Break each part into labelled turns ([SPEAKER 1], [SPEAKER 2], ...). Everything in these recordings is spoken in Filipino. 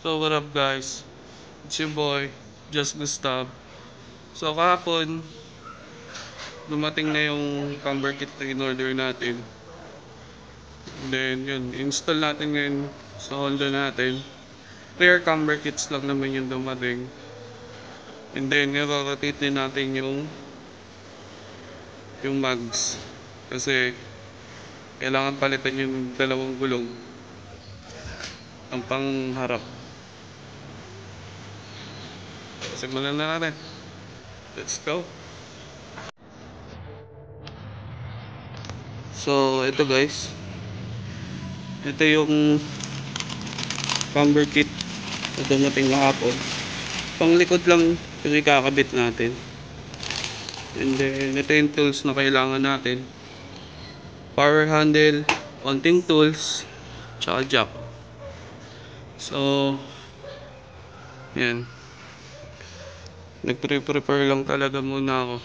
[SPEAKER 1] So what up guys? It's your boy, Just Gustav. So kahapon, dumating na yung camber kit na in-order natin. And then yun, install natin ngayon sa Honda natin. Rare camber kits lang naman yung dumating. And then i-rotate din natin yung mags. Kasi kailangan palitan yung dalawang gulong. Ang pangharap. Simulan na natin. Let's go. So, ito guys. Ito yung camber kit na dumating kahapon. Panglikod lang yung ikakabit natin. And then, ito yung tools na kailangan natin. Power handle, konting tools, tsaka jack. So, yan. Nag-prepare lang talaga muna ako.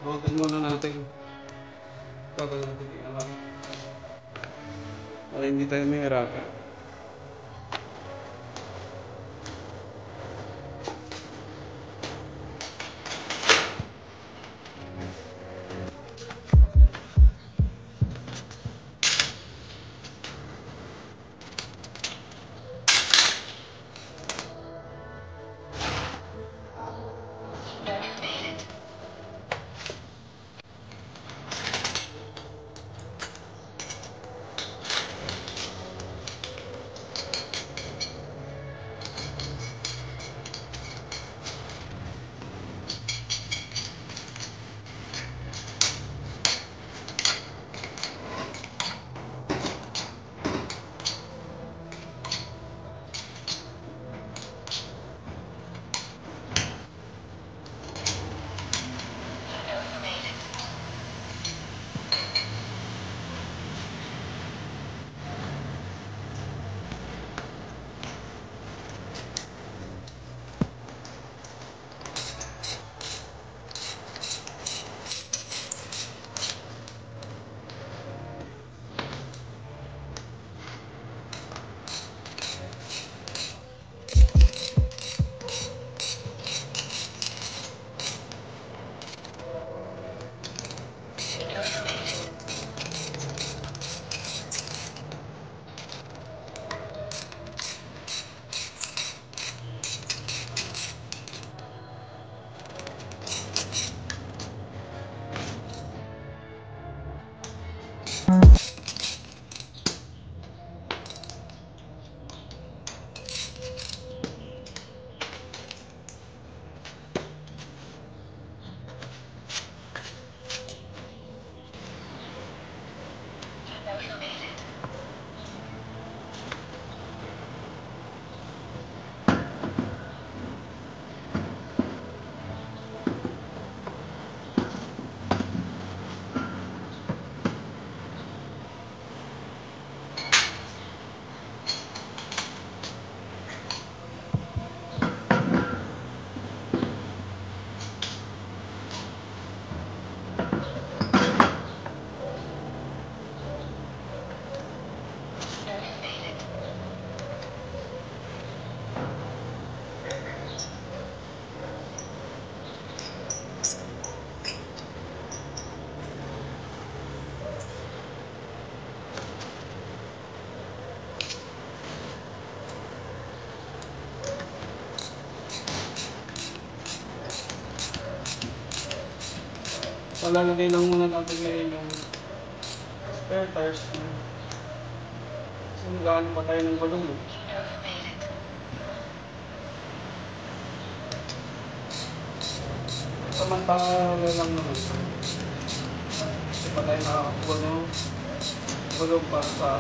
[SPEAKER 1] Huwag muna natin. Bago natin i-alak. Para hindi tayo mahirapan. Palalagay lang muna natin ngayon yung spare tires. Kasi nag-ano pa tayo ng balong. Samantala lang naman. Kasi pa tayo nakakuha ng balong para sa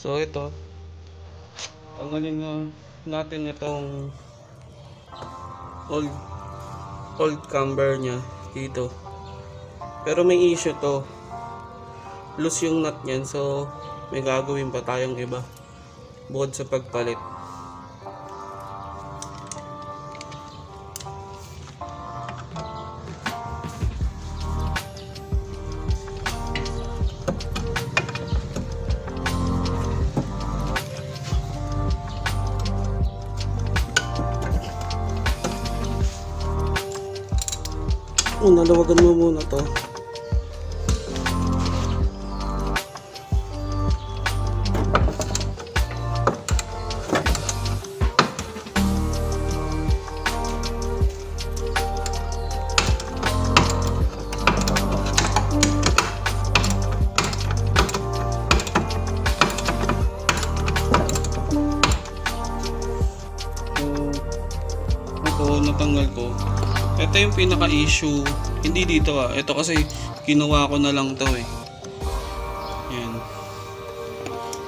[SPEAKER 1] so ito, tanggalin na natin itong old camber nya dito. Pero may issue to, loose yung nut nyan, so may gagawin pa tayong iba bukod sa pagpalit. Nalawagan mo muna to. Ito natanggal ko. Ito yung pinaka-issue. Hindi dito ito kasi kinuha ko na lang to Yan.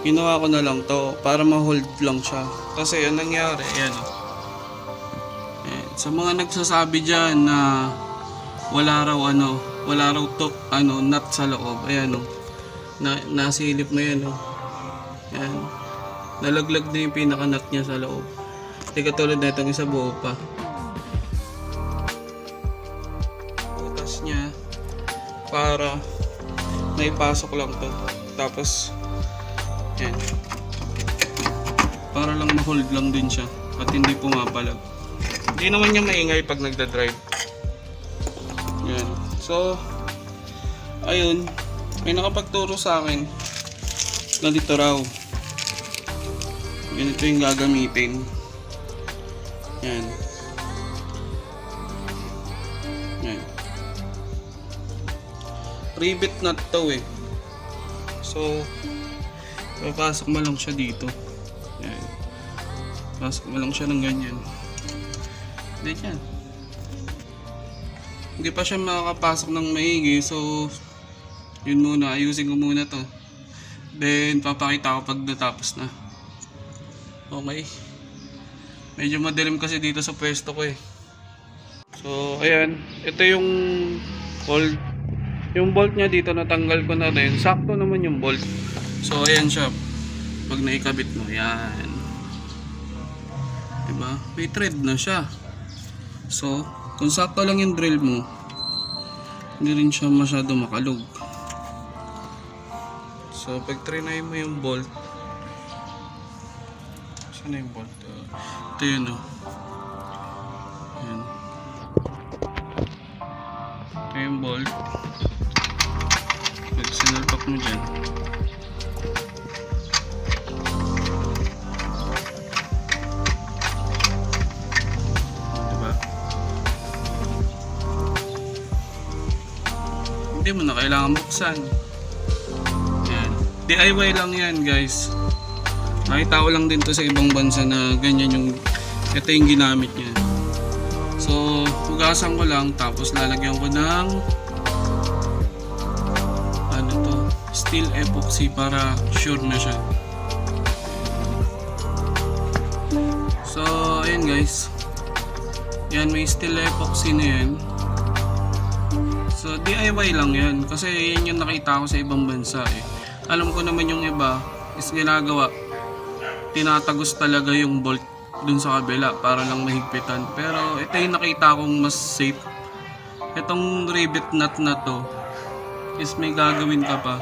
[SPEAKER 1] Kinuha ko na lang to para ma-hold lang siya. Kasi yung nangyari, yan Yan. Sa mga nagsasabi dyan na wala raw to, nut sa loob. Ayan nasilip na yan Yan. Nalaglag na yung pinaka-nut niya sa loob. Di katulad na itong isa buo pa. Niya para naipasok lang to, tapos yan, para lang ma-hold lang din siya at hindi pumapalag. Hindi naman niya maingay pag nagda-drive. Yan. So ayun, may nakapagturo sa akin ganito raw, ganito yung gagamitin. Yan. Rivet nut to so papasok mo lang siya dito. Yan. Pasok mo lang siya ng ganyan. Ganyan. Hindi pa siya makakapasok ng maigi, so yun muna, ayusin ko muna to, then papakita ko pag natapos na. Okay, Medyo madilim kasi dito sa pwesto ko eh. So ayan, ito yung bolt. Yung bolt niya dito natanggal ko na rin. Sakto naman yung bolt. So ayan siya. Pag naikabit mo, yan. Diba? May thread na siya. So, kung sakto lang yung drill mo, hindi rin siya masyado makalog. So, pag trinay mo yung bolt, saan na yung bolt? Ito yun o. Ayan. Ito yung bolt. Pag sinalpak mo dyan, hindi mo na kailangan buksan. Yan. DIY lang yan guys. Nakita ko lang din to sa ibang bansa na ganyan yung ito yung ginamit niya. So hugasan ko lang tapos lalagyan ko ng ano to, steel epoxy para sure na siya. So ayun guys, yan, may steel epoxy na yan. So DIY lang yan kasi yan yung nakita ko sa ibang bansa eh. Alam ko naman yung iba is ginagawa, tinatagos talaga yung bolt dun sa kabila para lang mahigpitan. Pero ito yung nakita kong mas safe. Itong rivet nut na to is may gagawin ka pa.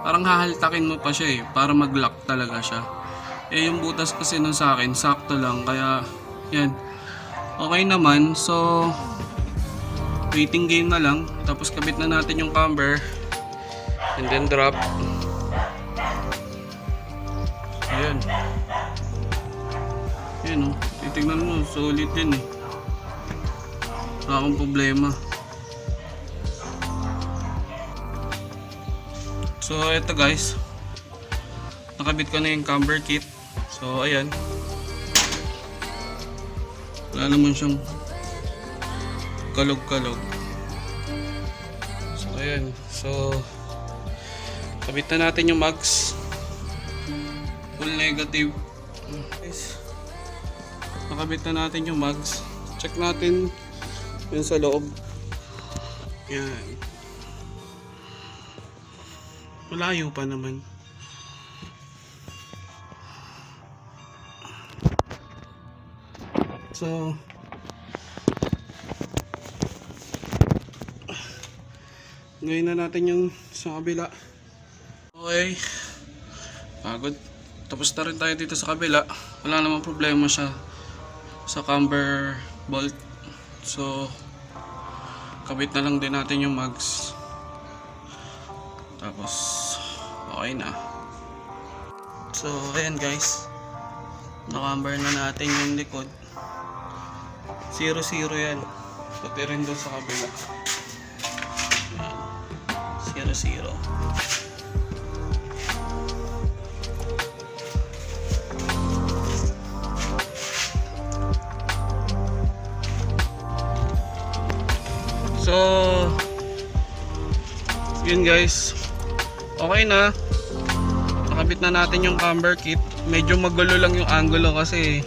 [SPEAKER 1] Parang hahaltakin mo pa siya eh para mag-lock talaga siya. Eh yung butas kasi nun sa akin sakto lang, kaya yan, okay naman. So waiting game na lang, tapos kabit na natin yung camber and then drop. Ayan, ayan o, titignan mo, solid din eh, wala akong problema. So eto guys, nakabit ko na yung camber kit. So ayan, wala naman siyang kalog-kalog. So ayan, so kabit na natin yung mags, full negative. Guys, nakabit na natin yung mags. Check natin yun sa loob. Yan, malayo pa naman. So ngayon na natin yung sa kabila. Okay, pagod. Tapos na rin tayo dito sa kabila. Wala namang problema siya sa camber bolt. So kabit na lang din natin yung mags, tapos okay na. So ayan guys, na-camber na natin yung likod. 0-0 yan, pati rin doon sa kabila. 0-0. So yun guys, okay na, nakabit na natin yung camber kit. Medyo magulo lang yung angulo kasi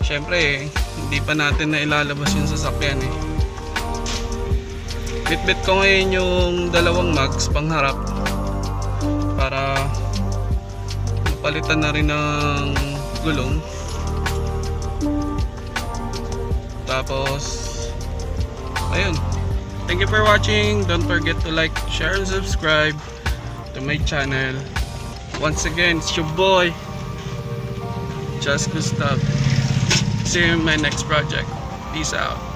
[SPEAKER 1] syempre hindi pa natin na ilalabas yung sasakyan eh. Bitbit ko ngayon yung dalawang mags pangharap para mapalitan na rin ng gulong. Tapos ayun, thank you for watching. Don't forget to like, share, and subscribe to my channel. Once again, it's your boy Just Gustav. See you in my next project. Peace out.